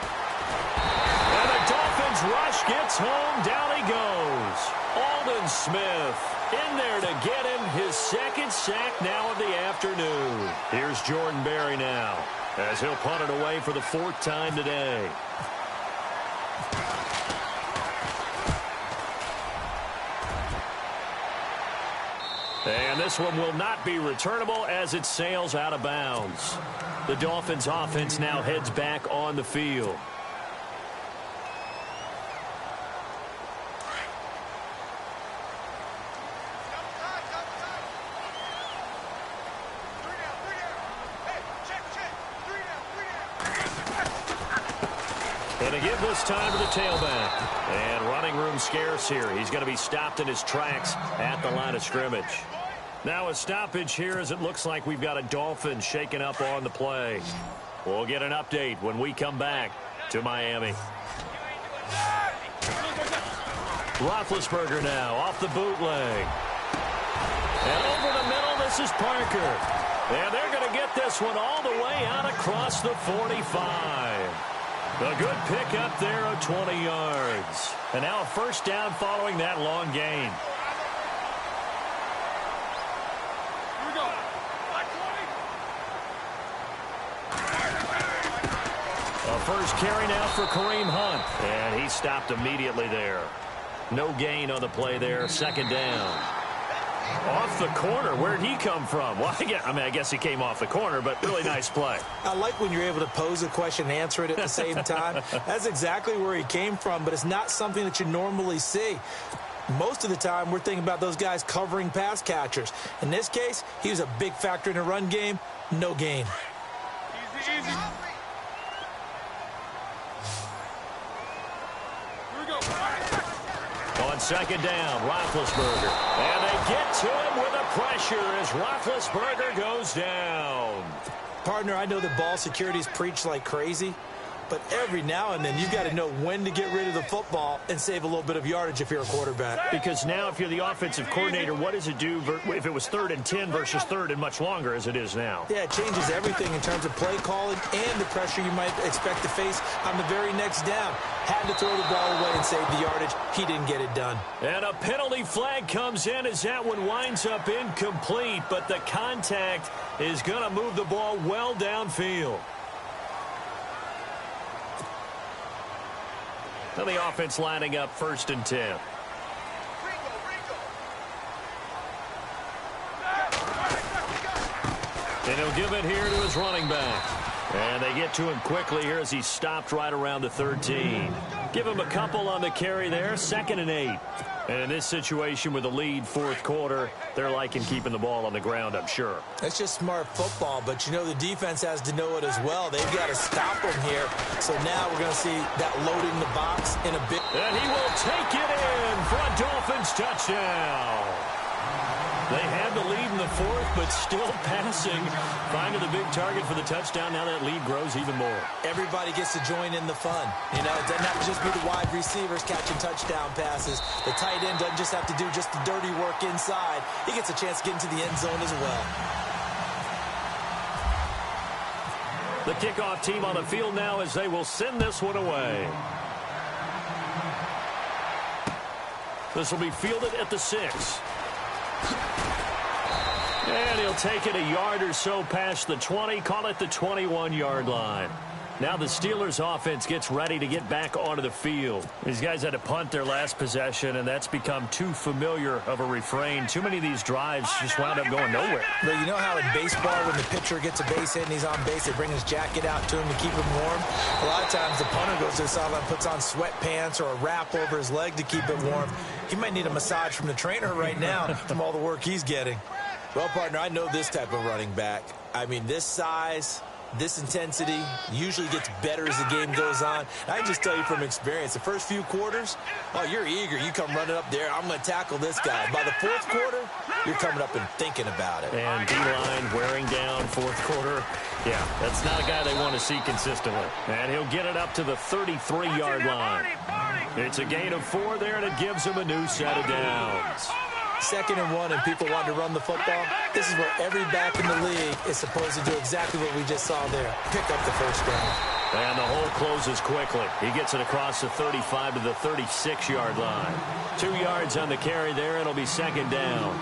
Speaker 1: And the Dolphins rush gets home. Down he goes. Aldon Smith in there to get him his 2nd sack now of the afternoon. Here's Jordan Berry now as he'll punt it away for the 4th time today. And this one will not be returnable as it sails out of bounds. The Dolphins offense now heads back on the field. And to give this time to the tailback. And running room scarce here. He's going to be stopped in his tracks at the line of scrimmage. Now a stoppage here as it looks like we've got a Dolphin shaken up on the play. We'll get an update when we come back to Miami. Roethlisberger now off the bootleg. And over the middle, this is Parker. And they're going to get this one all the way out across the 45. A good pickup there of 20 yards. And now a 1st down following that long gain. A first carry now for Kareem Hunt. And he stopped immediately there. No gain on the play there. 2nd down. Off the corner. Where'd he come from? Well, I guess he came off the corner, but really nice play.
Speaker 2: I like when you're able to pose a question and answer it at the same time. That's exactly where he came from, but it's not something that you normally see. Most of the time, we're thinking about those guys covering pass catchers. In this case, he was a big factor in the run game. No gain.
Speaker 3: Easy, easy. Here we go.
Speaker 1: On 2nd down, Roethlisberger. And they get to him with a pressure as Roethlisberger goes down.
Speaker 2: Partner, I know that ball security is preached like crazy, but every now and then you've got to know when to get rid of the football and save a little bit of yardage if you're a quarterback.
Speaker 1: Because now if you're the offensive coordinator, what does it do if it was 3rd and 10 versus 3rd and much longer as it is now?
Speaker 2: Yeah, it changes everything in terms of play calling and the pressure you might expect to face on the very next down. Had to throw the ball away and save the yardage. He didn't get it done.
Speaker 1: And a penalty flag comes in as that one winds up incomplete, but the contact is going to move the ball well downfield. Now the offense lining up 1st and 10. And he'll give it here to his running back. And they get to him quickly here as he's stopped right around the 13. Give him a couple on the carry there. 2nd and 8. And in this situation with the lead 4th quarter, they're liking keeping the ball on the ground, I'm sure.
Speaker 2: That's just smart football, but you know the defense has to know it as well. They've got to stop him here. So now we're going to see that loading the box in a bit.
Speaker 1: And he will take it in for a Dolphins touchdown. They had the lead in the 4th, but still passing. Finding the big target for the touchdown. Now that lead grows even more.
Speaker 2: Everybody gets to join in the fun. You know, it doesn't have to just be the wide receivers catching touchdown passes. The tight end doesn't just have to do just the dirty work inside. He gets a chance to get into the end zone as well.
Speaker 1: The kickoff team on the field now as they will send this one away. This will be fielded at the 6. And he'll take it a yard or so past the 20, call it the 21-yard line. Now the Steelers offense gets ready to get back onto the field. These guys had to punt their last possession, and that's become too familiar of a refrain. Too many of these drives just wound up going nowhere.
Speaker 2: But you know how in baseball, when the pitcher gets a base hit and he's on base, they bring his jacket out to him to keep him warm? A lot of times the punter goes to the sideline, puts on sweatpants or a wrap over his leg to keep it warm. He might need a massage from the trainer right now from all the work he's getting. Well, partner, I know this type of running back. I mean, this size, this intensity usually gets better as the game goes on. And I can just tell you from experience, the first few quarters, oh, you're eager. You come running up there, I'm going to tackle this guy. By the fourth quarter, you're coming up and thinking about it.
Speaker 1: And D-line wearing down fourth quarter. Yeah, that's not a guy they want to see consistently. And he'll get it up to the 33-yard line. It's a gain of 4 there, and it gives him a new set of downs.
Speaker 2: 2nd and 1, and people want to run the football. This is where every back in the league is supposed to do exactly what we just saw there. Pick up the first down.
Speaker 1: And the hole closes quickly. He gets it across the 35 to the 36-yard line. 2 yards on the carry there. It'll be 2nd down.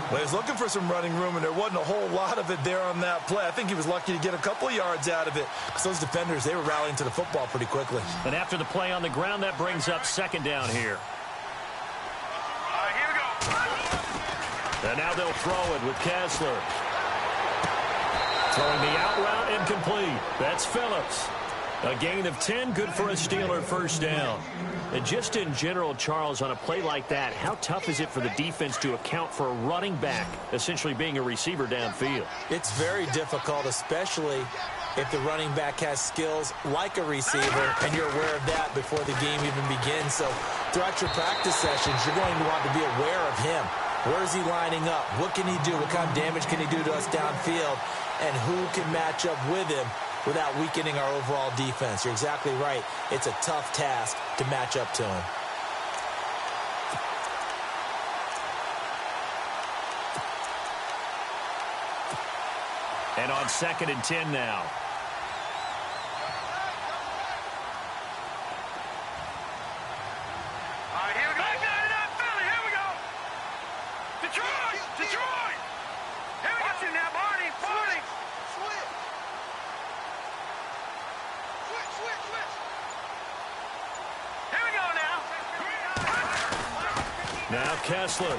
Speaker 4: Well, he was looking for some running room, and there wasn't a whole lot of it there on that play. I think he was lucky to get a couple of yards out of it because those defenders, they were rallying to the football pretty quickly.
Speaker 1: And after the play on the ground, that brings up 2nd down here. And now they'll throw it with Kessler. Throwing the out route incomplete. That's Phillips. A gain of 10, good for a Steeler first down. And just in general, Charles, on a play like that, how tough is it for the defense to account for a running back essentially being a receiver downfield?
Speaker 2: It's very difficult, especially if the running back has skills like a receiver, and you're aware of that before the game even begins. So throughout your practice sessions, you're going to want to be aware of him. Where is he lining up? What can he do? What kind of damage can he do to us downfield? And who can match up with him without weakening our overall defense? You're exactly right. It's a tough task to match up to him.
Speaker 1: And on 2nd and 10 now. Now Kessler.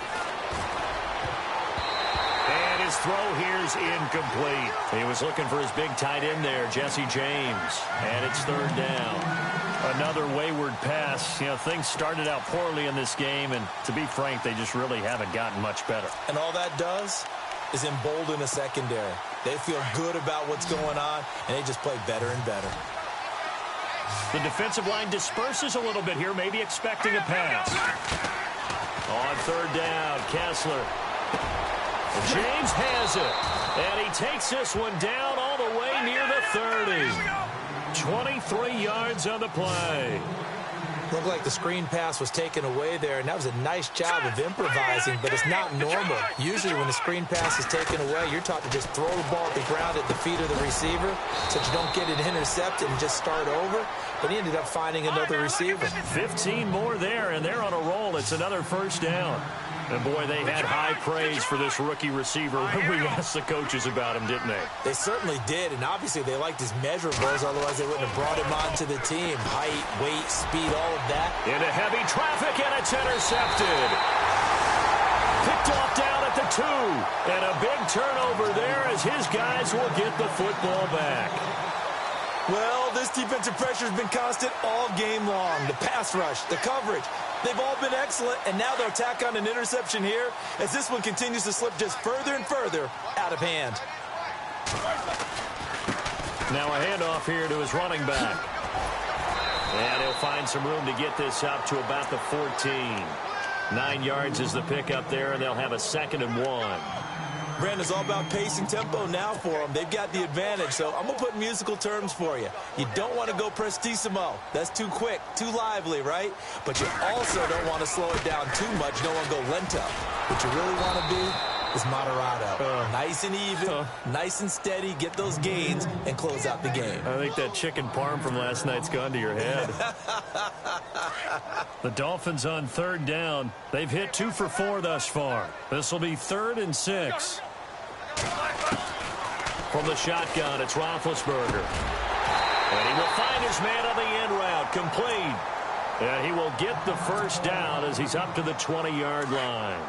Speaker 1: And his throw here's incomplete. He was looking for his big tight end there, Jesse James. And it's 3rd down. Another wayward pass. You know, things started out poorly in this game, and to be frank, they just really haven't gotten much better.
Speaker 2: And all that does is embolden a secondary. They feel good about what's going on, and they just play better and better.
Speaker 1: The defensive line disperses a little bit here, maybe expecting a pass. On 3rd down, Kessler. James has it. And he takes this one down all the way near the 30. 23 yards on the play.
Speaker 2: Looked like the screen pass was taken away there, and that was a nice job of improvising, but it's not normal. Usually when the screen pass is taken away, you're taught to just throw the ball at the ground at the feet of the receiver so that you don't get it intercepted and just start over. But he ended up finding another receiver.
Speaker 1: 15 more there, and they're on a roll. It's another first down. And, boy, they had high praise for this rookie receiver when we asked the coaches about him, didn't they?
Speaker 2: They certainly did, and obviously they liked his measurables. Otherwise, they wouldn't have brought him onto the team. Height, weight, speed, all of that.
Speaker 1: Into heavy traffic, and it's intercepted. Picked off down at the 2. And a big turnover there as his guys will get the football back.
Speaker 4: Well, this defensive pressure has been constant all game long. The pass rush, the coverage, they've all been excellent, and now they'll tack on an interception here as this one continues to slip just further and further out of hand.
Speaker 1: Now a handoff here to his running back. And he'll find some room to get this up to about the 14. 9 yards is the pickup there, and they'll have a 2nd and 1.
Speaker 4: Brandon, it's all about pace and tempo now for them. They've got the advantage, so I'm going to put musical terms for you. You don't want to go prestissimo. That's too quick, too lively, right? But you also don't want to slow it down too much. You don't want to go lento. What you really want to be
Speaker 2: is Moderado. Nice and even, nice and steady, get those gains, and close out the game.
Speaker 1: I think that chicken parm from last night's gone to your head. The Dolphins on third down. They've hit 2 for 4 thus far. This will be 3rd and 6. From the shotgun, it's Roethlisberger. And he will find his man on the end route, complete. And he will get the first down as he's up to the 20-yard line.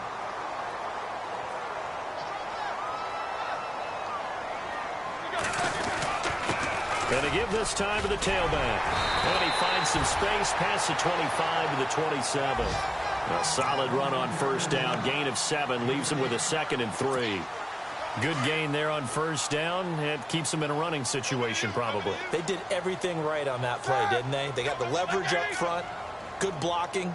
Speaker 1: And to give this time to the tailback. And he finds some space past the 25 to the 27. A solid run on first down. Gain of 7 leaves him with a 2nd and 3. Good gain there on first down. It keeps him in a running situation probably.
Speaker 2: They did everything right on that play, didn't they? They got the leverage up front, good blocking,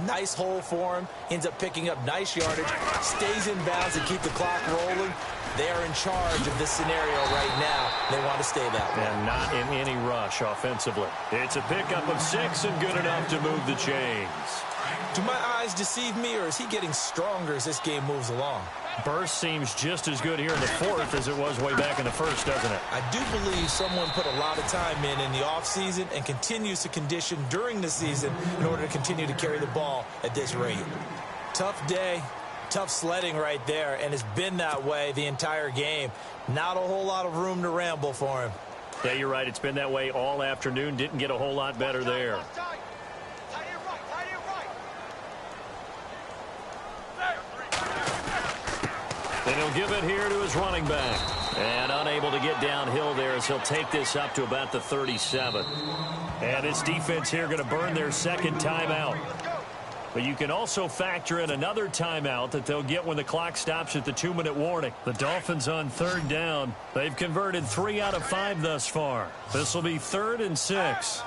Speaker 2: nice hole for him, ends up picking up nice yardage, stays in bounds and keep the clock rolling. They are in charge of this scenario right now. They want to stay that way.
Speaker 1: And not in any rush offensively. It's a pickup of 6 and good enough to move the chains.
Speaker 2: Do my eyes deceive me, or is he getting stronger as this game moves along?
Speaker 1: Burst seems just as good here in the 4th as it was way back in the 1st, doesn't it?
Speaker 2: I do believe someone put a lot of time in the offseason and continues to condition during the season in order to continue to carry the ball at this rate. Tough day, tough sledding right there, and it's been that way the entire game. Not a whole lot of room to ramble for him.
Speaker 1: Yeah, you're right. It's been that way all afternoon. Didn't get a whole lot better there. And he'll give it here to his running back. And unable to get downhill there as he'll take this up to about the 37. And this defense here going to burn their 2nd timeout. But you can also factor in another timeout that they'll get when the clock stops at the 2-minute warning. The Dolphins on third down. They've converted 3 out of 5 thus far. This will be 3rd and 6.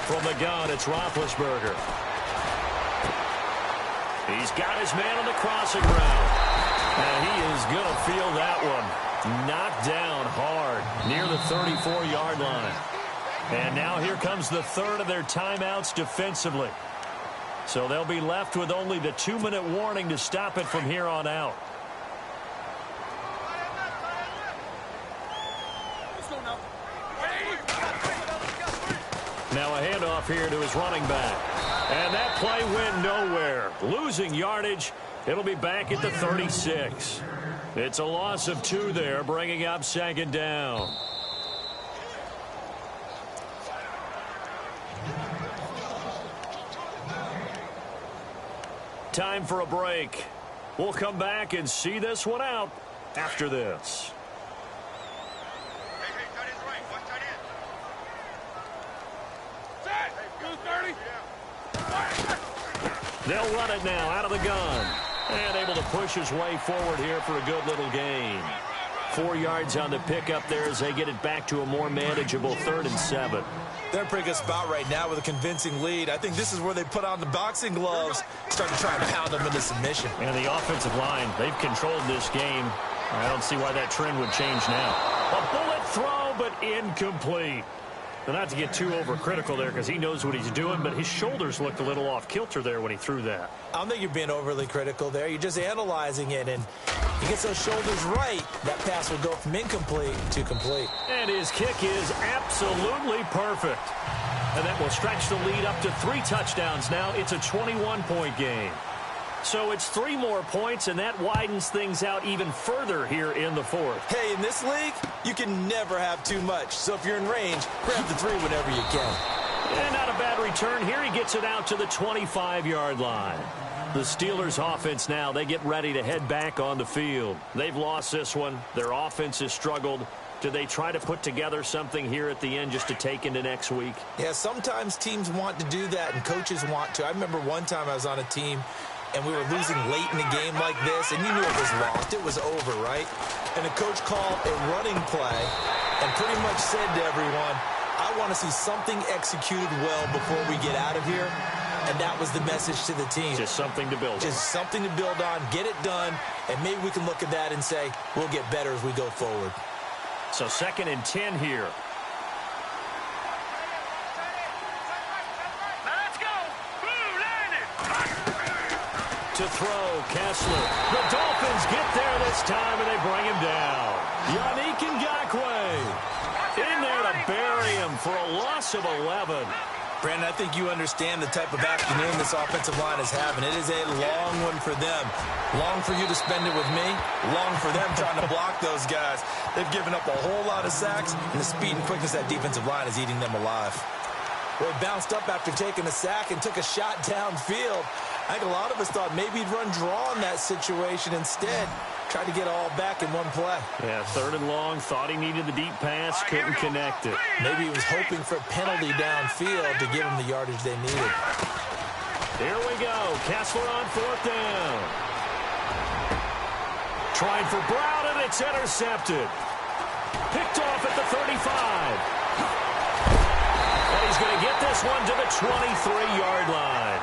Speaker 1: From the gun, it's Roethlisberger. He's got his man on the crossing route. And he is going to feel that one. Knocked down hard near the 34-yard line. And now here comes the 3rd of their timeouts defensively. So they'll be left with only the 2-minute warning to stop it from here on out. Now a handoff here to his running back. And that play went nowhere. Losing yardage. It'll be back at the 36. It's a loss of 2 there, bringing up 2nd down. Time for a break. We'll come back and see this one out after this. They'll run it now out of the gun. And able to push his way forward here for a good little gain. 4 yards on the pickup there as they get it back to a more manageable 3rd and 7.
Speaker 2: They're in a pretty good spot right now with a convincing lead. I think this is where they put on the boxing gloves, start to try and pound them into submission.
Speaker 1: And the offensive line, they've controlled this game. I don't see why that trend would change now. A bullet throw, but incomplete. Now, not to get too overcritical there because he knows what he's doing, but his shoulders looked a little off kilter there when he threw that.
Speaker 2: I don't think you're being overly critical there. You're just analyzing it, and he gets those shoulders right. That pass will go from incomplete to complete.
Speaker 1: And his kick is absolutely perfect. And that will stretch the lead up to 3 touchdowns now. It's a 21-point game. So it's 3 more points, and that widens things out even further here in the 4th.
Speaker 2: Hey, in this league, you can never have too much. So if you're in range, grab the 3 whenever you can.
Speaker 1: And not a bad return here. He gets it out to the 25-yard line. The Steelers' offense now, they get ready to head back on the field. They've lost this one. Their offense has struggled. Do they try to put together something here at the end just to take into next week?
Speaker 2: Yeah, sometimes teams want to do that, and coaches want to. I remember one time I was on a team, and we were losing late in a game like this, and you knew it was lost. It was over, right? And the coach called a running play and pretty much said to everyone, I want to see something executed well before we get out of here. And that was the message to the team.
Speaker 1: Just something to build on.
Speaker 2: Just something to build on, get it done, and maybe we can look at that and say, we'll get better as we go forward.
Speaker 1: So 2nd and 10 here.
Speaker 3: Let's go. Blue landed.
Speaker 1: To to throw. Kessler. The Dolphins get there this time, and they bring him down. Yannick Ngakoue in there to bury him for a loss of 11.
Speaker 2: Brandon, I think you understand the type of afternoon this offensive line is having. It is a long one for them. Long for you to spend it with me. Long for them trying to block those guys. They've given up a whole lot of sacks, and the speed and quickness of that defensive line is eating them alive. Well, he bounced up after taking a sack and took a shot downfield. I think a lot of us thought maybe he'd run draw in that situation. Instead, tried to get it all back in one play.
Speaker 1: Yeah, 3rd and long. Thought he needed the deep pass. Couldn't connect it.
Speaker 2: Maybe he was hoping for a penalty downfield to give him the yardage they needed.
Speaker 1: Here we go. Kessler on 4th down. Trying for Brown, and it's intercepted. Picked off at the 35. And he's going to get this one to the 23-yard line.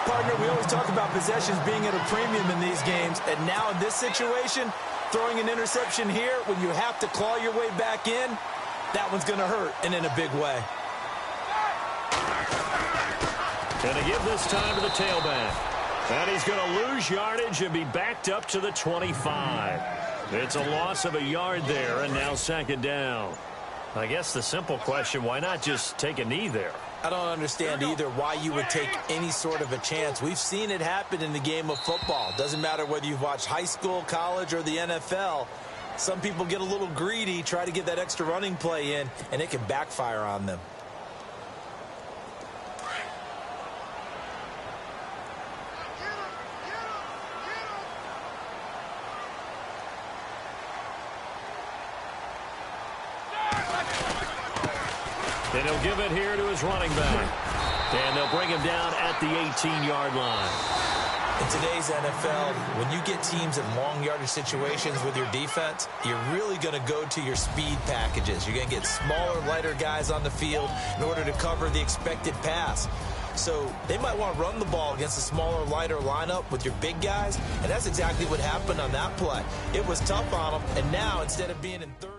Speaker 4: Partner, we always talk about possessions being at a premium in these games, and now in this situation, throwing an interception here when you have to claw your way back in, that one's going to hurt, and in a big way.
Speaker 1: Going to give this time to the tailback. And he's going to lose yardage and be backed up to the 25. It's a loss of a yard there, and now 2nd down. I guess the simple question, why not just take a knee there?
Speaker 2: I don't understand either why you would take any sort of a chance. We've seen it happen in the game of football. Doesn't matter whether you've watched high school, college, or the NFL. Some people get a little greedy, try to get that extra running play in, and it can backfire on them.
Speaker 1: And he'll give it here to his running back. And they'll bring him down at the 18-yard line.
Speaker 2: In today's NFL, when you get teams in long yardage situations with your defense, you're really going to go to your speed packages. You're going to get smaller, lighter guys on the field in order to cover the expected pass. So they might want to run the ball against a smaller, lighter lineup with your big guys, and that's exactly what happened on that play. It was tough on them, and now instead of being in 3rd